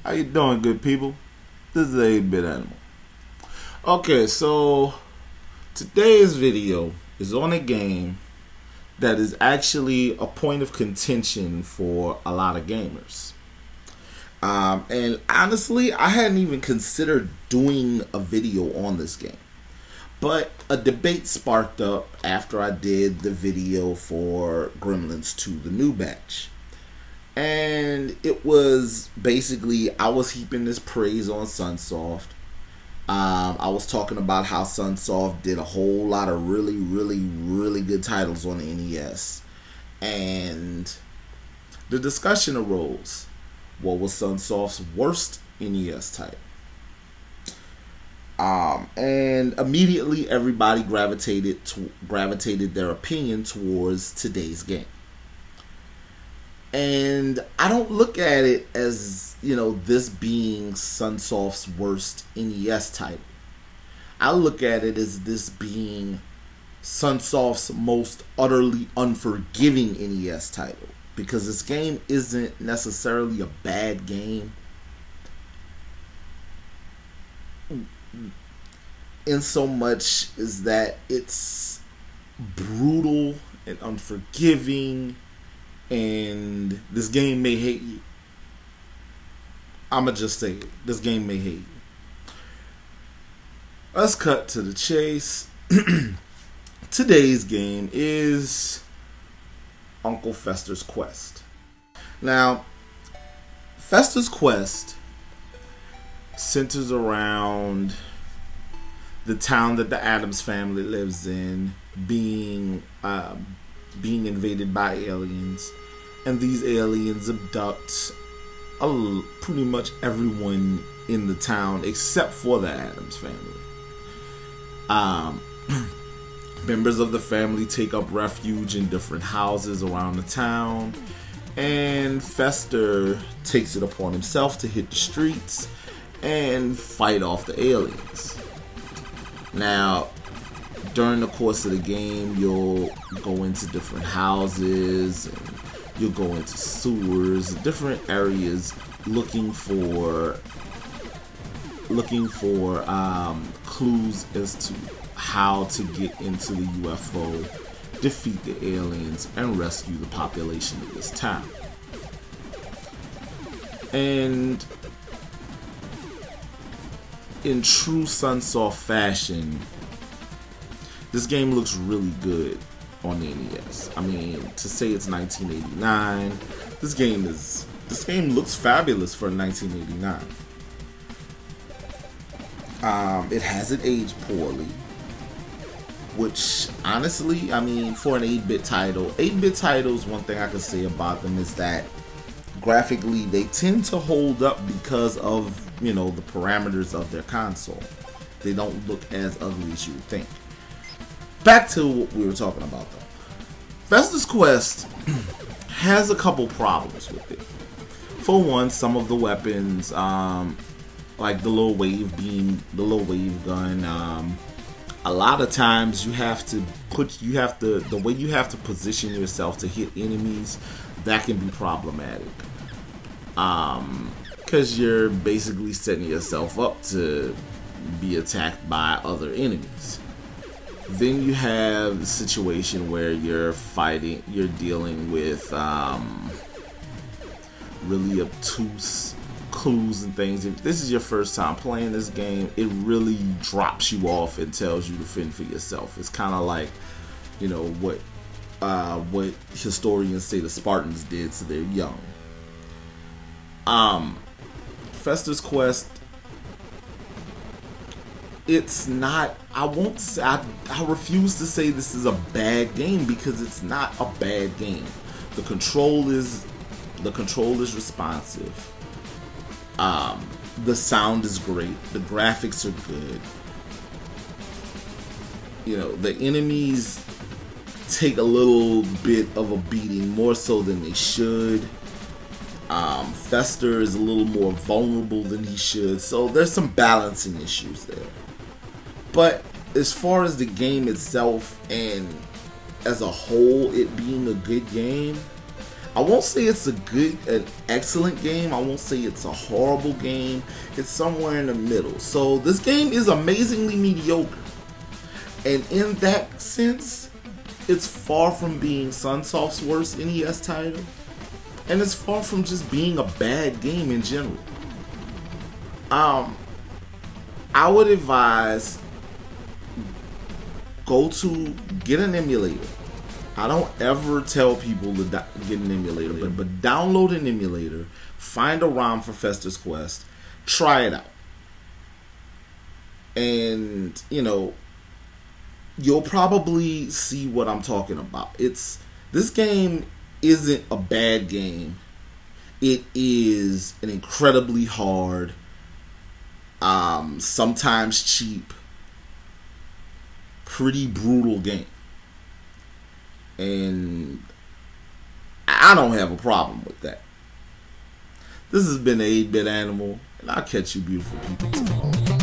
How you doing, good people? This is 8-Bit Animal. Okay, so today's video is on a game that is actually a point of contention for a lot of gamers. And honestly, I hadn't even considered doing a video on this game. But a debate sparked up after I did the video for Gremlins 2, the new batch. And it was basically, I was heaping this praise on Sunsoft. I was talking about how Sunsoft did a whole lot of really good titles on the NES. And the discussion arose, what was Sunsoft's worst NES title? And immediately everybody gravitated their opinion towards today's game. And I don't look at it as, this being Sunsoft's worst NES title. I look at it as this being Sunsoft's most utterly unforgiving NES title. Because this game isn't necessarily a bad game, in so much as that it's brutal and unforgiving, and this game may hate you. I'ma just say it. This game may hate you. Let's cut to the chase. Today's game is Uncle Fester's Quest. Now, Fester's Quest centers around the town that the Addams family lives in being invaded by aliens, and these aliens abduct pretty much everyone in the town except for the Addams family. Members of the family take up refuge in different houses around the town, and Fester takes it upon himself to hit the streets and fight off the aliens. Now, during the course of the game, you'll go into different houses, and you'll go into sewers, different areas, looking for clues as to how to get into the UFO, defeat the aliens, and rescue the population of this town. And in true Sunsoft fashion, this game looks really good on the NES. I mean, to say it's 1989, this game looks fabulous for 1989. It hasn't aged poorly, which honestly, I mean, for an 8-bit title, 8-bit titles, one thing I can say about them is that graphically they tend to hold up because of, the parameters of their console. They don't look as ugly as you would think. Back to what we were talking about though. Fester's Quest has a couple problems with it. For one, some of the weapons, like the little wave beam, the little wave gun, a lot of times the way you have to position yourself to hit enemies, that can be problematic. Because you're basically setting yourself up to be attacked by other enemies. Then you have the situation where you're dealing with really obtuse clues and things. If this is your first time playing this game, it really drops you off and tells you to fend for yourself. It's kind of like, what historians say the Spartans did to their young. Fester's Quest, it's not, I refuse to say this is a bad game, because it's not a bad game. The control is responsive. The sound is great. The graphics are good. The enemies take a little bit of a beating, more so than they should. Fester is a little more vulnerable than he should, so there's some balancing issues there. But as far as the game itself and as a whole, it being a good game, I won't say it's an excellent game. I won't say it's a horrible game. It's somewhere in the middle. So this game is amazingly mediocre. And in that sense, it's far from being Sunsoft's worst NES title. And it's far from just being a bad game in general. I would advise get an emulator. I don't ever tell people to get an emulator, but download an emulator, find a ROM for Fester's Quest, try it out. And, you know, you'll probably see what I'm talking about. This game isn't a bad game. It is an incredibly hard, sometimes cheap, pretty brutal game. And I don't have a problem with that. This has been 8-Bit Animal, and I'll catch you beautiful people tomorrow.